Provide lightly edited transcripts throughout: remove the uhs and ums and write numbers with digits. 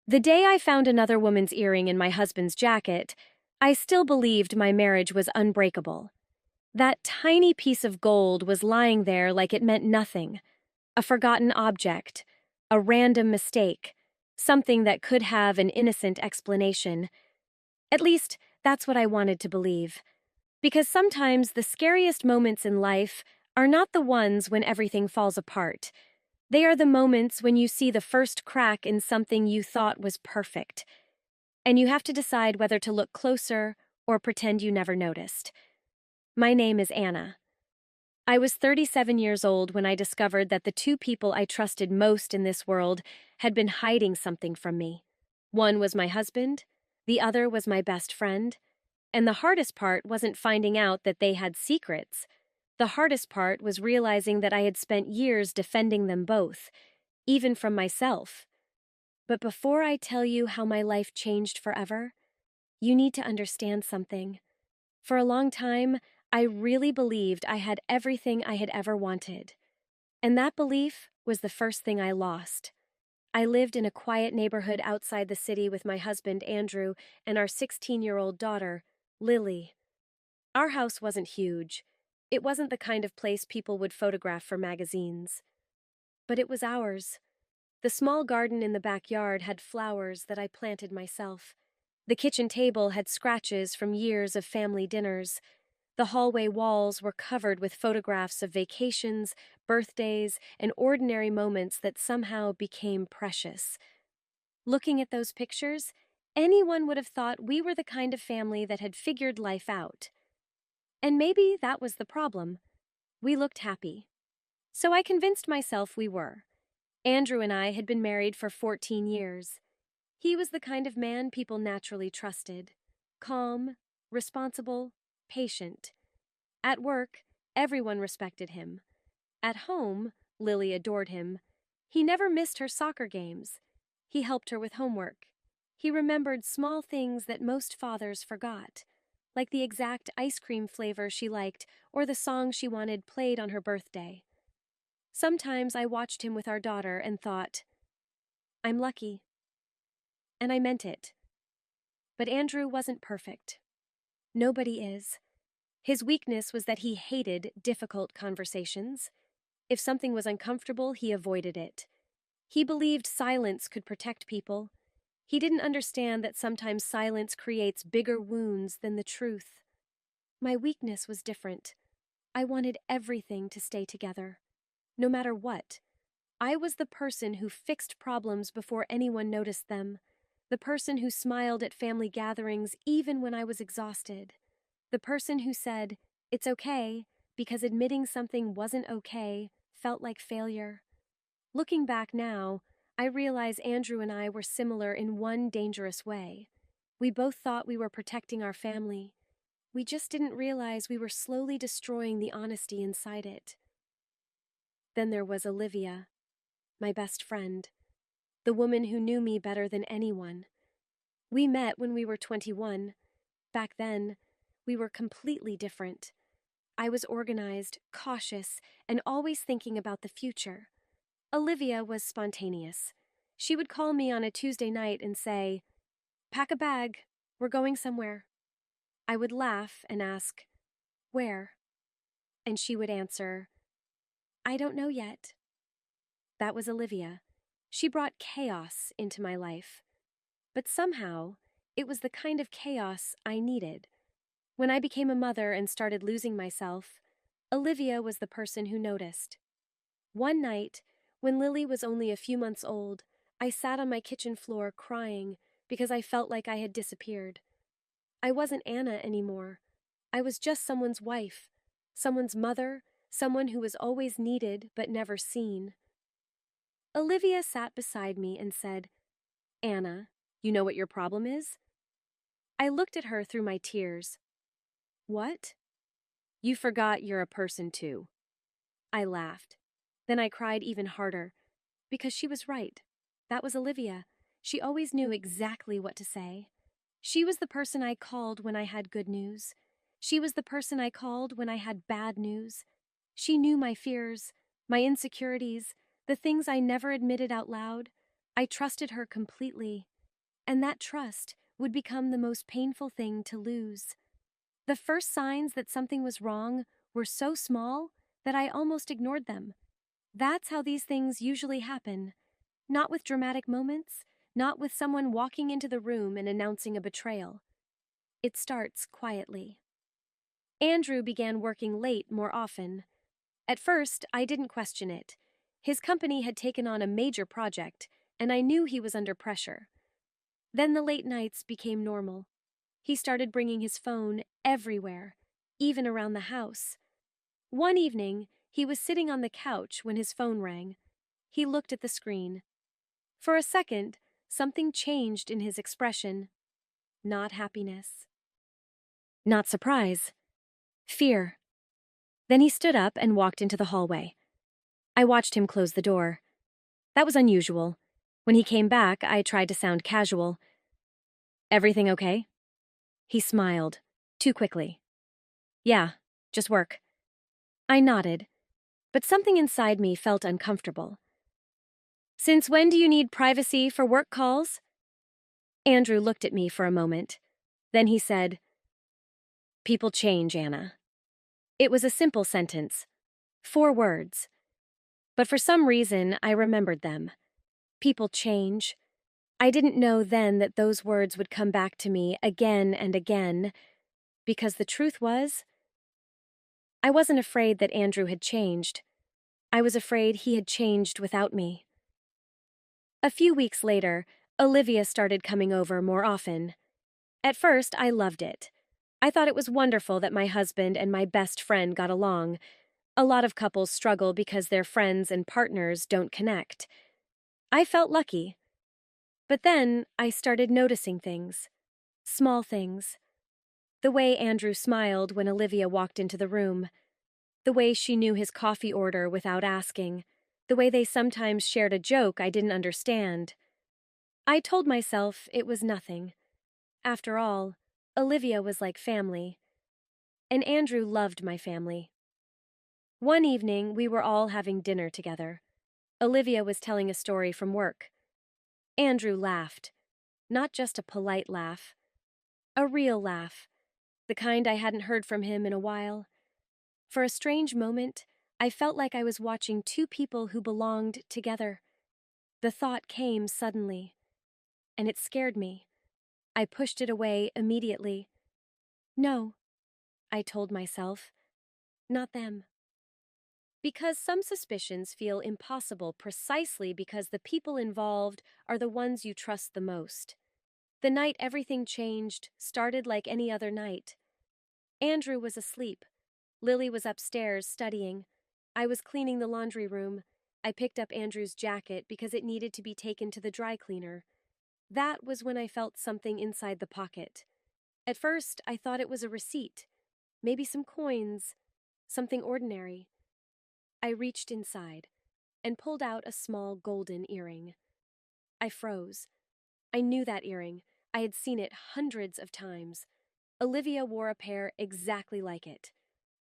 The day I found another woman's earring in my husband's jacket, I still believed my marriage was unbreakable. That tiny piece of gold was lying there like it meant nothing, a forgotten object, a random mistake, something that could have an innocent explanation. At least, that's what I wanted to believe. Because sometimes the scariest moments in life are not the ones when everything falls apart. They are the moments when you see the first crack in something you thought was perfect, and you have to decide whether to look closer or pretend you never noticed. My name is Anna. I was 37 years old when I discovered that the two people I trusted most in this world had been hiding something from me. One was my husband, the other was my best friend, and the hardest part wasn't finding out that they had secrets. The hardest part was realizing that I had spent years defending them both, even from myself. But before I tell you how my life changed forever, you need to understand something. For a long time, I really believed I had everything I had ever wanted. And that belief was the first thing I lost. I lived in a quiet neighborhood outside the city with my husband, Andrew, and our 16-year-old daughter, Lily. Our house wasn't huge. It wasn't the kind of place people would photograph for magazines. But it was ours. The small garden in the backyard had flowers that I planted myself. The kitchen table had scratches from years of family dinners. The hallway walls were covered with photographs of vacations, birthdays, and ordinary moments that somehow became precious. Looking at those pictures, anyone would have thought we were the kind of family that had figured life out. And maybe that was the problem. We looked happy. So I convinced myself we were. Andrew and I had been married for 14 years. He was the kind of man people naturally trusted. Calm, responsible, patient. At work, everyone respected him. At home, Lily adored him. He never missed her soccer games. He helped her with homework. He remembered small things that most fathers forgot, like the exact ice cream flavor she liked or the song she wanted played on her birthday. Sometimes I watched him with our daughter and thought, I'm lucky. And I meant it. But Andrew wasn't perfect. Nobody is. His weakness was that he hated difficult conversations. If something was uncomfortable, he avoided it. He believed silence could protect people. He didn't understand that sometimes silence creates bigger wounds than the truth. My weakness was different. I wanted everything to stay together, no matter what. I was the person who fixed problems before anyone noticed them, the person who smiled at family gatherings even when I was exhausted, the person who said, "It's okay," because admitting something wasn't okay felt like failure. Looking back now, I realize Andrew and I were similar in one dangerous way. We both thought we were protecting our family. We just didn't realize we were slowly destroying the honesty inside it. Then there was Olivia, my best friend, the woman who knew me better than anyone. We met when we were 21. Back then, we were completely different. I was organized, cautious, and always thinking about the future. Olivia was spontaneous. She would call me on a Tuesday night and say, "Pack a bag, we're going somewhere." I would laugh and ask, "Where?" And she would answer, "I don't know yet." That was Olivia. She brought chaos into my life. But somehow, it was the kind of chaos I needed. When I became a mother and started losing myself, Olivia was the person who noticed. One night, when Lily was only a few months old, I sat on my kitchen floor crying because I felt like I had disappeared. I wasn't Anna anymore. I was just someone's wife, someone's mother, someone who was always needed but never seen. Olivia sat beside me and said, "Anna, you know what your problem is?" I looked at her through my tears. "What?" "You forgot you're a person too." I laughed. Then I cried even harder, because she was right. That was Olivia. She always knew exactly what to say. She was the person I called when I had good news. She was the person I called when I had bad news. She knew my fears, my insecurities, the things I never admitted out loud. I trusted her completely. and that trust would become the most painful thing to lose. The first signs that something was wrong were so small that I almost ignored them. That's how these things usually happen. Not with dramatic moments, not with someone walking into the room and announcing a betrayal. It starts quietly. Andrew began working late more often. At first, I didn't question it. His company had taken on a major project, and I knew he was under pressure. Then the late nights became normal. He started bringing his phone everywhere, even around the house. One evening, he was sitting on the couch when his phone rang. He looked at the screen. For a second, something changed in his expression. Not happiness. Not surprise. Fear. Then he stood up and walked into the hallway. I watched him close the door. That was unusual. When he came back, I tried to sound casual. Everything okay? He smiled, too quickly. Yeah, just work. I nodded, but something inside me felt uncomfortable. Since when do you need privacy for work calls? Andrew looked at me for a moment. Then he said, People change, Anna. It was a simple sentence. 4 words. But for some reason, I remembered them. People change. I didn't know then that those words would come back to me again and again, because the truth was, I wasn't afraid that Andrew had changed. I was afraid he had changed without me. A few weeks later, Olivia started coming over more often. At first, I loved it. I thought it was wonderful that my husband and my best friend got along. A lot of couples struggle because their friends and partners don't connect. I felt lucky. But then I started noticing things. Small things. The way Andrew smiled when Olivia walked into the room. The way she knew his coffee order without asking. The way they sometimes shared a joke I didn't understand. I told myself it was nothing. After all, Olivia was like family. And Andrew loved my family. One evening, we were all having dinner together. Olivia was telling a story from work. Andrew laughed. Not just a polite laugh. A real laugh. The kind I hadn't heard from him in a while. For a strange moment, I felt like I was watching 2 people who belonged together. The thought came suddenly, and it scared me. I pushed it away immediately. No, I told myself. Not them. Because some suspicions feel impossible precisely because the people involved are the ones you trust the most. The night everything changed started like any other night. Andrew was asleep. Lily was upstairs studying. I was cleaning the laundry room. I picked up Andrew's jacket because it needed to be taken to the dry cleaner. That was when I felt something inside the pocket. At first, I thought it was a receipt. Maybe some coins. Something ordinary. I reached inside and pulled out a small golden earring. I froze. I knew that earring. I had seen it hundreds of times. Olivia wore a pair exactly like it.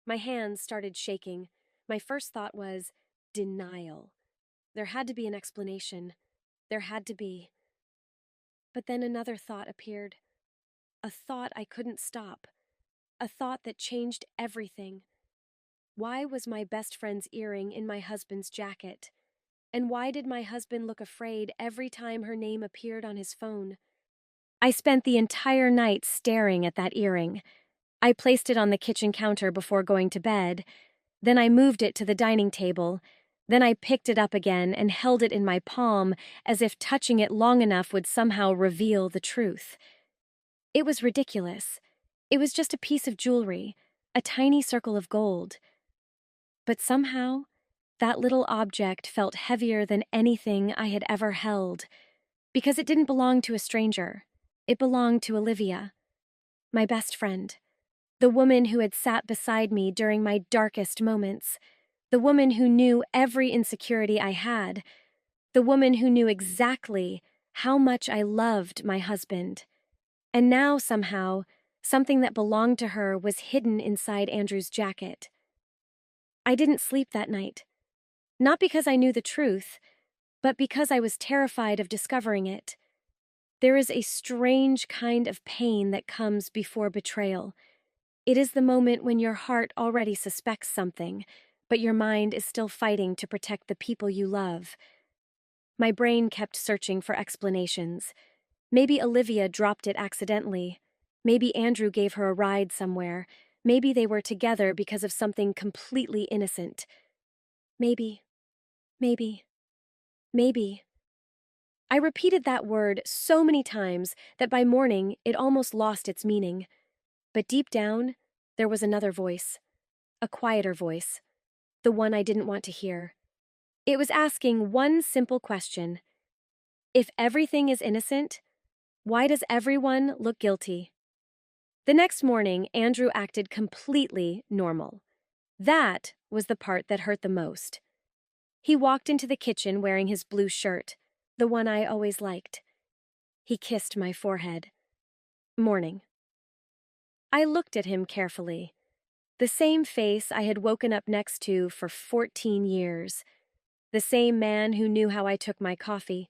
My hands started shaking. My first thought was, denial. There had to be an explanation. There had to be. But then another thought appeared. A thought I couldn't stop. A thought that changed everything. Why was my best friend's earring in my husband's jacket? And why did my husband look afraid every time her name appeared on his phone? I spent the entire night staring at that earring. I placed it on the kitchen counter before going to bed. Then I moved it to the dining table. Then I picked it up again and held it in my palm as if touching it long enough would somehow reveal the truth. It was ridiculous. It was just a piece of jewelry, a tiny circle of gold. But somehow, that little object felt heavier than anything I had ever held, because it didn't belong to a stranger. It belonged to Olivia, my best friend, the woman who had sat beside me during my darkest moments, the woman who knew every insecurity I had, the woman who knew exactly how much I loved my husband. And now, somehow, something that belonged to her was hidden inside Andrew's jacket. I didn't sleep that night. Not because I knew the truth, but because I was terrified of discovering it. There is a strange kind of pain that comes before betrayal. It is the moment when your heart already suspects something, but your mind is still fighting to protect the people you love. My brain kept searching for explanations. Maybe Olivia dropped it accidentally. Maybe Andrew gave her a ride somewhere. Maybe they were together because of something completely innocent. Maybe, maybe, maybe. I repeated that word so many times that by morning it almost lost its meaning. But deep down, there was another voice, a quieter voice, the one I didn't want to hear. It was asking one simple question. If everything is innocent, why does everyone look guilty? The next morning, Andrew acted completely normal. That was the part that hurt the most. He walked into the kitchen wearing his blue shirt, the one I always liked. He kissed my forehead. Morning. I looked at him carefully. The same face I had woken up next to for 14 years. The same man who knew how I took my coffee.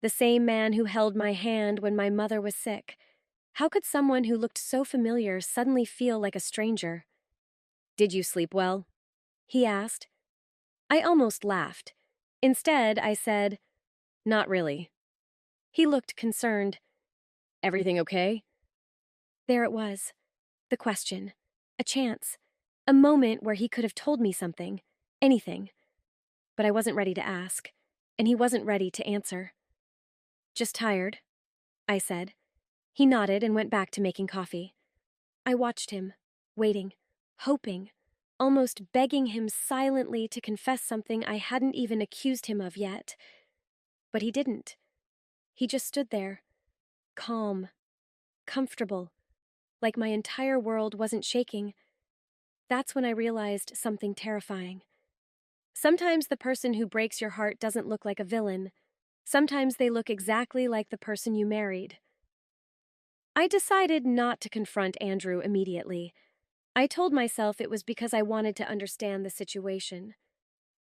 The same man who held my hand when my mother was sick. How could someone who looked so familiar suddenly feel like a stranger? Did you sleep well? He asked. I almost laughed. Instead, I said, not really. He looked concerned. Everything okay? There it was. The question. A chance. A moment where he could have told me something. Anything. But I wasn't ready to ask, and he wasn't ready to answer. Just tired, I said. He nodded and went back to making coffee. I watched him, waiting, hoping, almost begging him silently to confess something I hadn't even accused him of yet. But he didn't. He just stood there, calm, comfortable, like my entire world wasn't shaking. That's when I realized something terrifying. Sometimes the person who breaks your heart doesn't look like a villain. Sometimes they look exactly like the person you married. I decided not to confront Andrew immediately. I told myself it was because I wanted to understand the situation.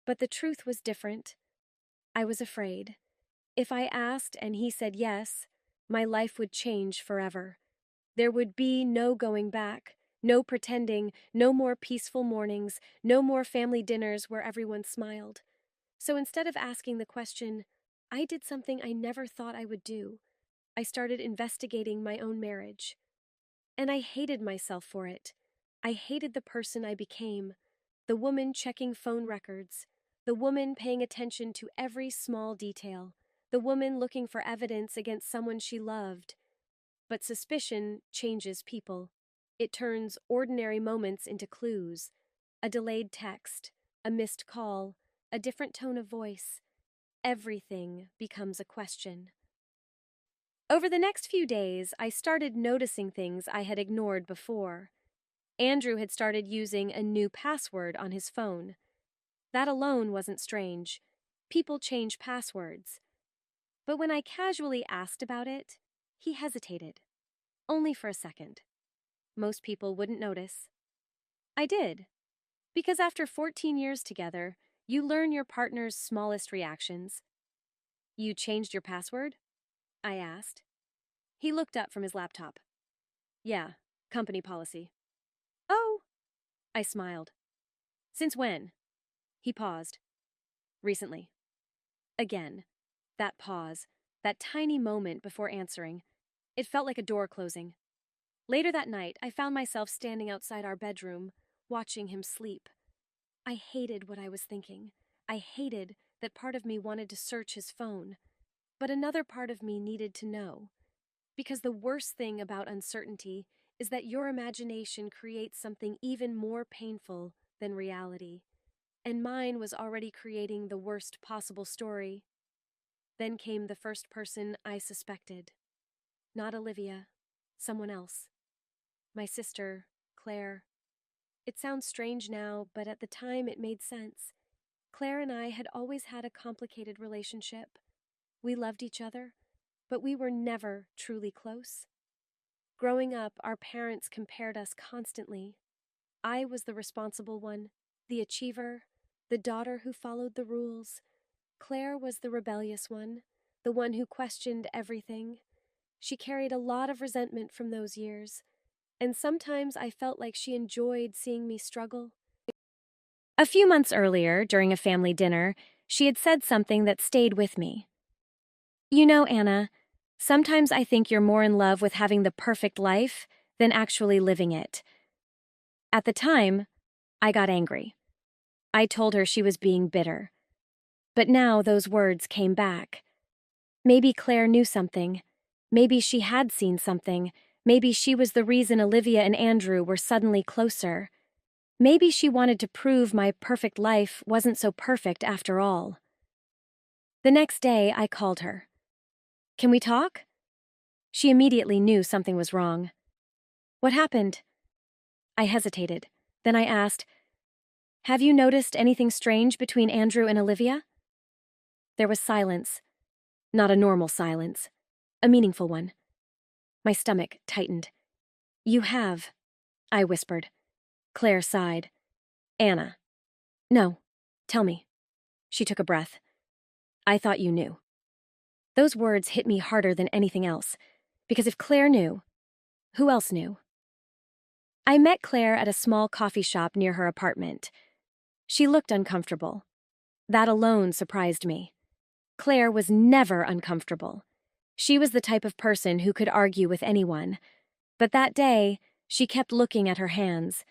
But the truth was different. I was afraid. If I asked and he said yes, my life would change forever. There would be no going back, no pretending, no more peaceful mornings, no more family dinners where everyone smiled. So instead of asking the question, I did something I never thought I would do. I started investigating my own marriage. And I hated myself for it. I hated the person I became, the woman checking phone records, the woman paying attention to every small detail, the woman looking for evidence against someone she loved. But suspicion changes people. It turns ordinary moments into clues. A delayed text, a missed call, a different tone of voice. Everything becomes a question. Over the next few days, I started noticing things I had ignored before. Andrew had started using a new password on his phone. That alone wasn't strange. People change passwords. But when I casually asked about it, he hesitated. Only for a second. Most people wouldn't notice. I did. Because after 14 years together, you learn your partner's smallest reactions. You changed your password? I asked. He looked up from his laptop. Yeah, company policy. Oh, I smiled. Since when? He paused. Recently. Again. That pause. That tiny moment before answering. It felt like a door closing. Later that night, I found myself standing outside our bedroom, watching him sleep. I hated what I was thinking. I hated that part of me wanted to search his phone. But another part of me needed to know. Because the worst thing about uncertainty is that your imagination creates something even more painful than reality. And mine was already creating the worst possible story. Then came the first person I suspected. Not Olivia, someone else. My sister, Claire. It sounds strange now, but at the time it made sense. Claire and I had always had a complicated relationship. We loved each other, but we were never truly close. Growing up, our parents compared us constantly. I was the responsible one, the achiever, the daughter who followed the rules. Claire was the rebellious one, the one who questioned everything. She carried a lot of resentment from those years, and sometimes I felt like she enjoyed seeing me struggle. A few months earlier, during a family dinner, she had said something that stayed with me. You know, Anna, sometimes I think you're more in love with having the perfect life than actually living it. At the time, I got angry. I told her she was being bitter. But now those words came back. Maybe Claire knew something. Maybe she had seen something. Maybe she was the reason Olivia and Andrew were suddenly closer. Maybe she wanted to prove my perfect life wasn't so perfect after all. The next day, I called her. Can we talk? She immediately knew something was wrong. What happened? I hesitated. Then I asked, have you noticed anything strange between Andrew and Olivia? There was silence. Not a normal silence. A meaningful one. My stomach tightened. You have, I whispered. Claire sighed. Anna. No. Tell me. She took a breath. I thought you knew. Those words hit me harder than anything else, because if Claire knew, who else knew? I met Claire at a small coffee shop near her apartment. She looked uncomfortable. That alone surprised me. Claire was never uncomfortable. She was the type of person who could argue with anyone. But that day, she kept looking at her hands.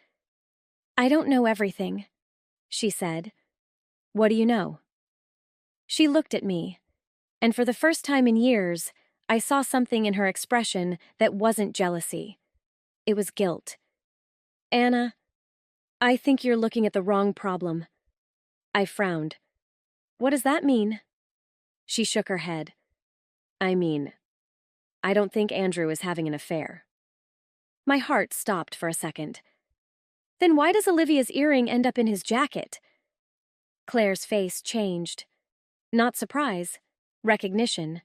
I don't know everything, she said. What do you know? She looked at me, and for the first time in years, I saw something in her expression that wasn't jealousy. It was guilt. Anna, I think you're looking at the wrong problem. I frowned. What does that mean? She shook her head. I mean, I don't think Andrew is having an affair. My heart stopped for a second. Then why does Olivia's earring end up in his jacket? Claire's face changed. Not surprise, recognition.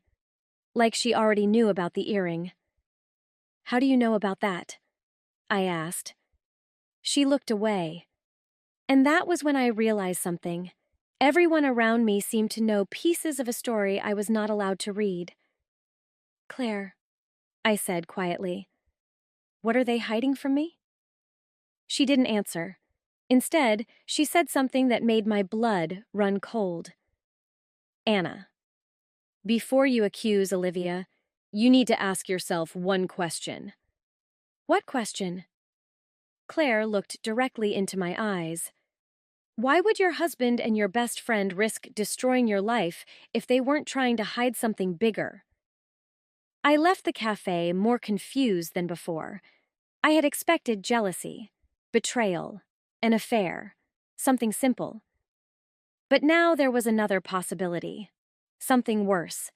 Like she already knew about the earring. How do you know about that? I asked. She looked away. And that was when I realized something. Everyone around me seemed to know pieces of a story I was not allowed to read. Claire, I said quietly, what are they hiding from me? She didn't answer. Instead, she said something that made my blood run cold. Anna, before you accuse Olivia, you need to ask yourself one question. What question? Claire looked directly into my eyes. Why would your husband and your best friend risk destroying your life if they weren't trying to hide something bigger? I left the cafe more confused than before. I had expected jealousy, betrayal, an affair, something simple. But now there was another possibility, something worse.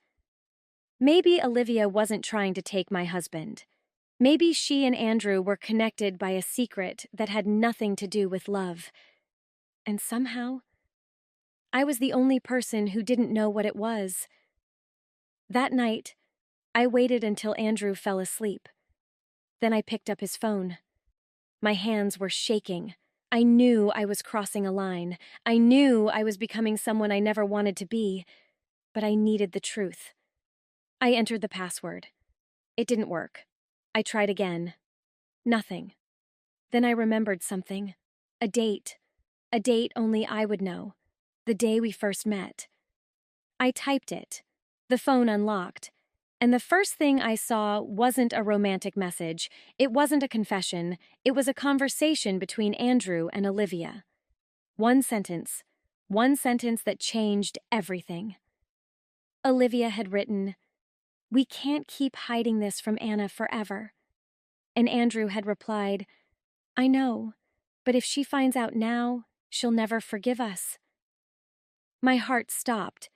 Maybe Olivia wasn't trying to take my husband. Maybe she and Andrew were connected by a secret that had nothing to do with love. And somehow, I was the only person who didn't know what it was. That night, I waited until Andrew fell asleep. Then I picked up his phone. My hands were shaking. I knew I was crossing a line. I knew I was becoming someone I never wanted to be. But I needed the truth. I entered the password. It didn't work. I tried again. Nothing. Then I remembered something. A date. A date only I would know. The day we first met. I typed it. The phone unlocked. And the first thing I saw wasn't a romantic message. It wasn't a confession. It was a conversation between Andrew and Olivia. One sentence that changed everything. Olivia had written, "We can't keep hiding this from Anna forever." And Andrew had replied, "I know, but if she finds out now, she'll never forgive us." My heart stopped,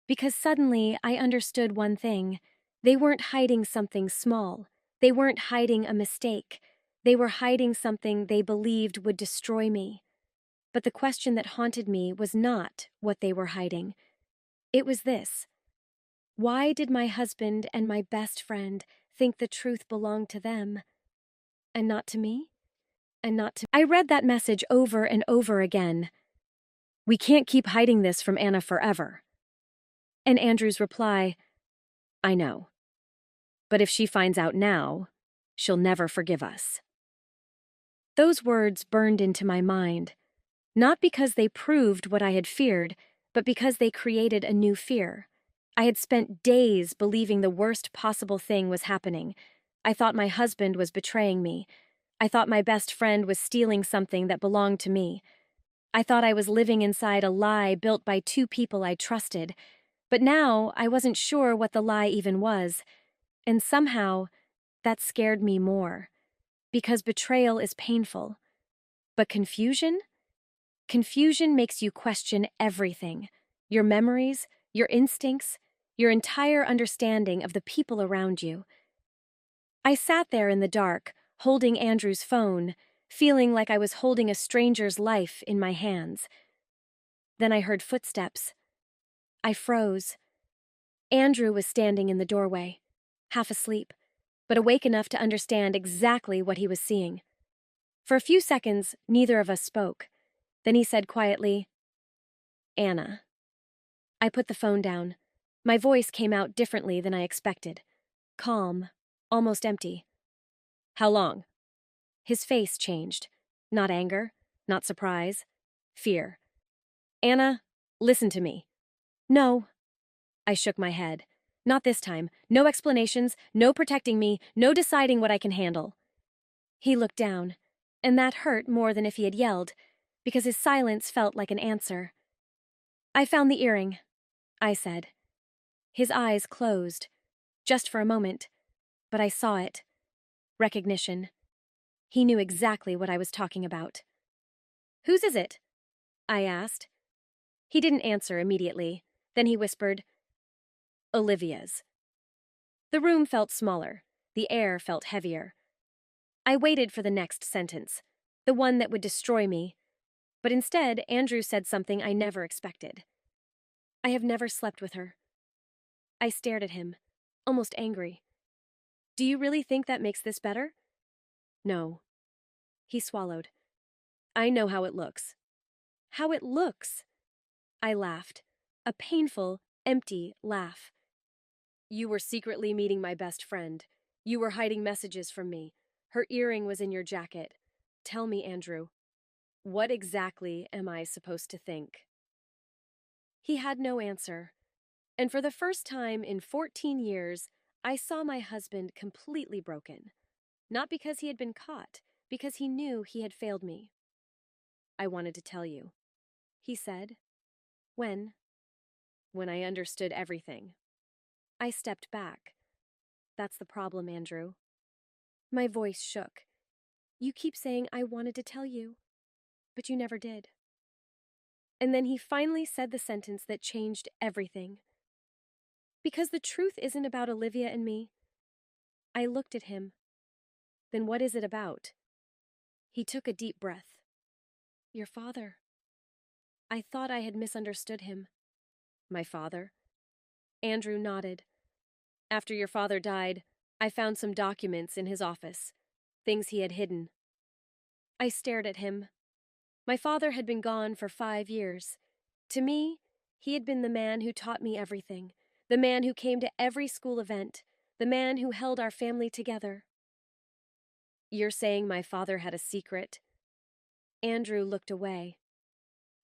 because suddenly I understood one thing. They weren't hiding something small. They weren't hiding a mistake. They were hiding something they believed would destroy me. But the question that haunted me was not what they were hiding. It was this. Why did my husband and my best friend think the truth belonged to them, and not to me? And not to— I read that message over and over again. "We can't keep hiding this from Anna forever." And Andrew's reply, "I know. But if she finds out now, she'll never forgive us. Those words burned into my mind, not because they proved what I had feared, but because they created a new fear. I had spent days believing the worst possible thing was happening. I thought my husband was betraying me. I thought my best friend was stealing something that belonged to me. I thought I was living inside a lie built by two people I trusted. But now I wasn't sure what the lie even was. And somehow, that scared me more. Because betrayal is painful. But confusion? Confusion makes you question everything. Your memories, your instincts, your entire understanding of the people around you. I sat there in the dark, holding Andrew's phone, feeling like I was holding a stranger's life in my hands. Then I heard footsteps. I froze. Andrew was standing in the doorway, half asleep, but awake enough to understand exactly what he was seeing. For a few seconds, neither of us spoke. Then he said quietly, "Anna." I put the phone down. My voice came out differently than I expected. Calm, almost empty. "How long?" His face changed. Not anger, not surprise, fear. "Anna, listen to me." "No." I shook my head. "Not this time. No explanations, no protecting me, no deciding what I can handle." He looked down, and that hurt more than if he had yelled, because his silence felt like an answer. "I found the earring," I said. His eyes closed, just for a moment, but I saw it. Recognition. He knew exactly what I was talking about. "Whose is it?" I asked. He didn't answer immediately. Then he whispered, "Olivia's." The room felt smaller. The air felt heavier. I waited for the next sentence, the one that would destroy me. But instead, Andrew said something I never expected. "I have never slept with her." I stared at him, almost angry. "Do you really think that makes this better?" "No." He swallowed. "I know how it looks." "How it looks?" I laughed. A painful, empty laugh. "You were secretly meeting my best friend. You were hiding messages from me. Her earring was in your jacket. Tell me, Andrew, what exactly am I supposed to think?" He had no answer. And for the first time in 14 years, I saw my husband completely broken. Not because he had been caught, because he knew he had failed me. "I wanted to tell you," he said. "When?" "When I understood everything." I stepped back. "That's the problem, Andrew." My voice shook. "You keep saying I wanted to tell you, but you never did." And then he finally said the sentence that changed everything. "Because the truth isn't about Olivia and me." I looked at him. "Then what is it about?" He took a deep breath. "Your father." I thought I had misunderstood him. "My father?" Andrew nodded. "After your father died, I found some documents in his office, things he had hidden." I stared at him. My father had been gone for 5 years. To me, he had been the man who taught me everything, the man who came to every school event, the man who held our family together. "You're saying my father had a secret?" Andrew looked away.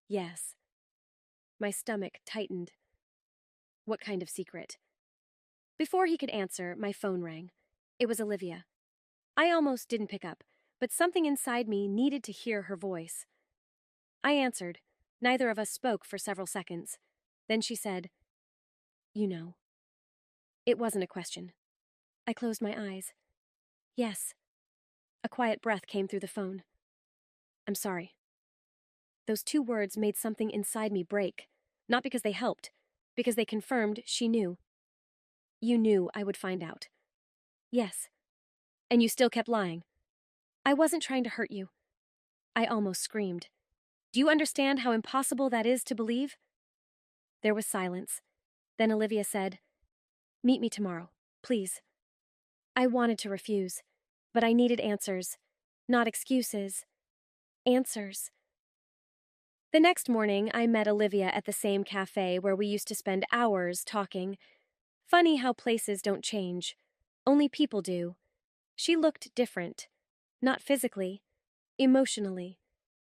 "Yes." My stomach tightened. "What kind of secret?" Before he could answer, my phone rang. It was Olivia. I almost didn't pick up, but something inside me needed to hear her voice. I answered. Neither of us spoke for several seconds. Then she said, "You know." It wasn't a question. I closed my eyes. "Yes." A quiet breath came through the phone. "I'm sorry." Those 2 words made something inside me break. Not because they helped, because they confirmed she knew. "You knew I would find out." "Yes." "And you still kept lying." "I wasn't trying to hurt you." I almost screamed. "Do you understand how impossible that is to believe?" There was silence. Then Olivia said, "Meet me tomorrow, please." I wanted to refuse, but I needed answers. Not excuses. Answers. The next morning, I met Olivia at the same cafe where we used to spend hours talking. Funny how places don't change. Only people do. She looked different. Not physically, emotionally.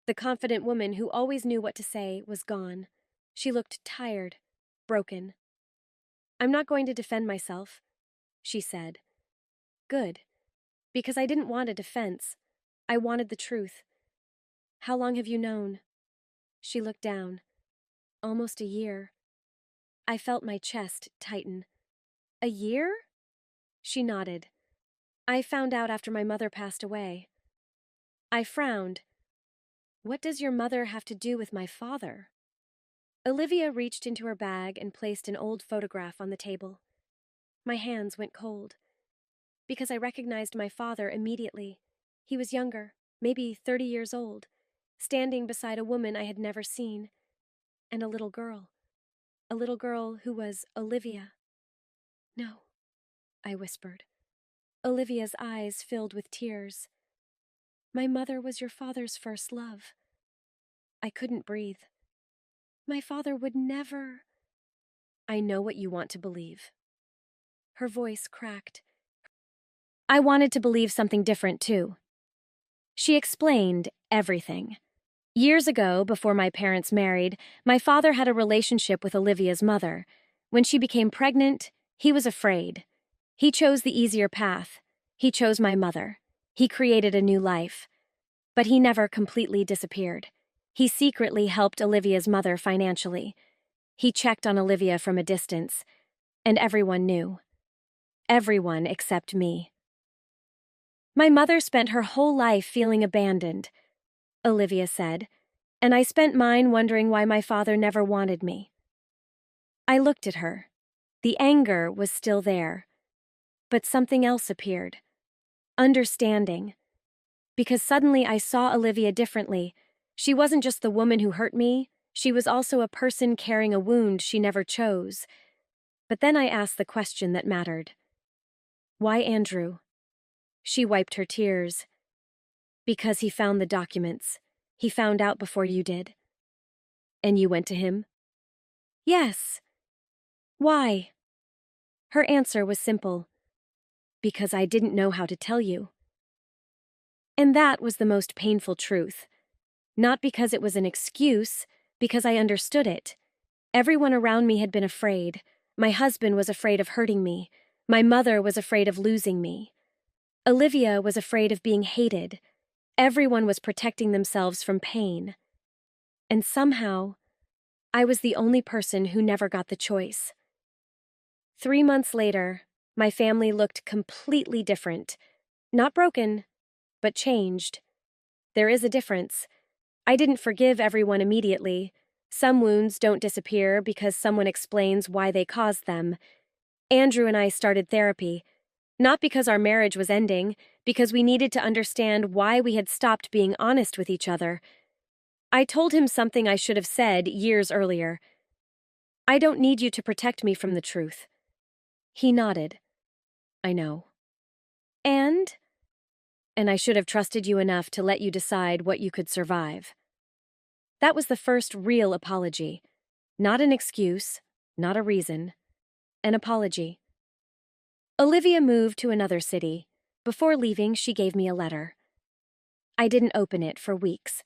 The confident woman who always knew what to say was gone. She looked tired, broken. "I'm not going to defend myself," she said. Good, because I didn't want a defense. I wanted the truth. "How long have you known?" She looked down. "Almost a year." I felt my chest tighten. "A year?" She nodded. "I found out after my mother passed away." I frowned. "What does your mother have to do with my father?" Olivia reached into her bag and placed an old photograph on the table. My hands went cold. Because I recognized my father immediately. He was younger, maybe 30 years old, standing beside a woman I had never seen, and a little girl. A little girl who was Olivia. "No," I whispered. Olivia's eyes filled with tears. "My mother was your father's first love." I couldn't breathe. "My father would never—" "I know what you want to believe." Her voice cracked. I wanted to believe something different, too. She explained everything. Years ago, before my parents married, my father had a relationship with Olivia's mother. When she became pregnant, he was afraid. He chose the easier path. He chose my mother. He created a new life. But he never completely disappeared. He secretly helped Olivia's mother financially. He checked on Olivia from a distance, and everyone knew. Everyone except me. "My mother spent her whole life feeling abandoned," Olivia said, "and I spent mine wondering why my father never wanted me." I looked at her. The anger was still there. But something else appeared. Understanding. Because suddenly I saw Olivia differently. She wasn't just the woman who hurt me, she was also a person carrying a wound she never chose. But then I asked the question that mattered. "Why Andrew?" She wiped her tears. "Because he found the documents. He found out before you did." "And you went to him?" "Yes." "Why?" Her answer was simple. "Because I didn't know how to tell you." And that was the most painful truth. Not because it was an excuse, because I understood it. Everyone around me had been afraid. My husband was afraid of hurting me. My mother was afraid of losing me. Olivia was afraid of being hated. Everyone was protecting themselves from pain. And somehow, I was the only person who never got the choice. 3 months later, my family looked completely different. Not broken, but changed. There is a difference. I didn't forgive everyone immediately. Some wounds don't disappear because someone explains why they caused them. Andrew and I started therapy. Not because our marriage was ending, because we needed to understand why we had stopped being honest with each other. I told him something I should have said years earlier. "I don't need you to protect me from the truth." He nodded. "I know." And? "And I should have trusted you enough to let you decide what you could survive." That was the first real apology. Not an excuse, not a reason. An apology. Olivia moved to another city. Before leaving, she gave me a letter. I didn't open it for weeks.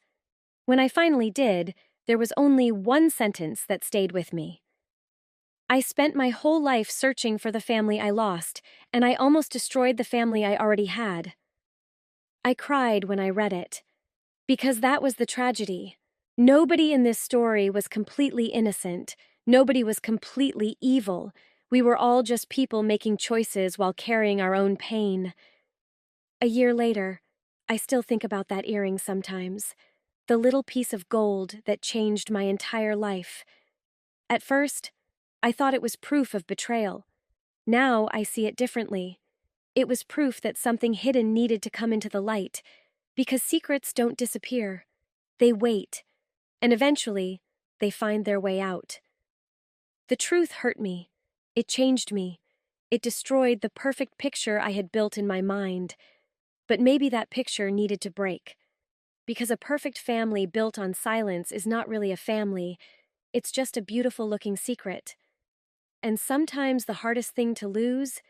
When I finally did, there was only one sentence that stayed with me. "I spent my whole life searching for the family I lost, and I almost destroyed the family I already had." I cried when I read it. Because that was the tragedy. Nobody in this story was completely innocent. Nobody was completely evil. We were all just people making choices while carrying our own pain. A year later, I still think about that earring sometimes. The little piece of gold that changed my entire life. At first, I thought it was proof of betrayal. Now I see it differently. It was proof that something hidden needed to come into the light, because secrets don't disappear. They wait, and eventually, they find their way out. The truth hurt me. It changed me. It destroyed the perfect picture I had built in my mind. But maybe that picture needed to break. Because a perfect family built on silence is not really a family. It's just a beautiful-looking secret. And sometimes the hardest thing to lose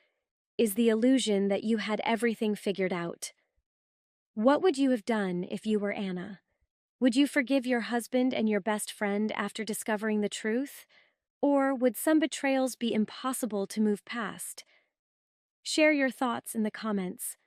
is the illusion that you had everything figured out. What would you have done if you were Anna? Would you forgive your husband and your best friend after discovering the truth? Or would some betrayals be impossible to move past? Share your thoughts in the comments.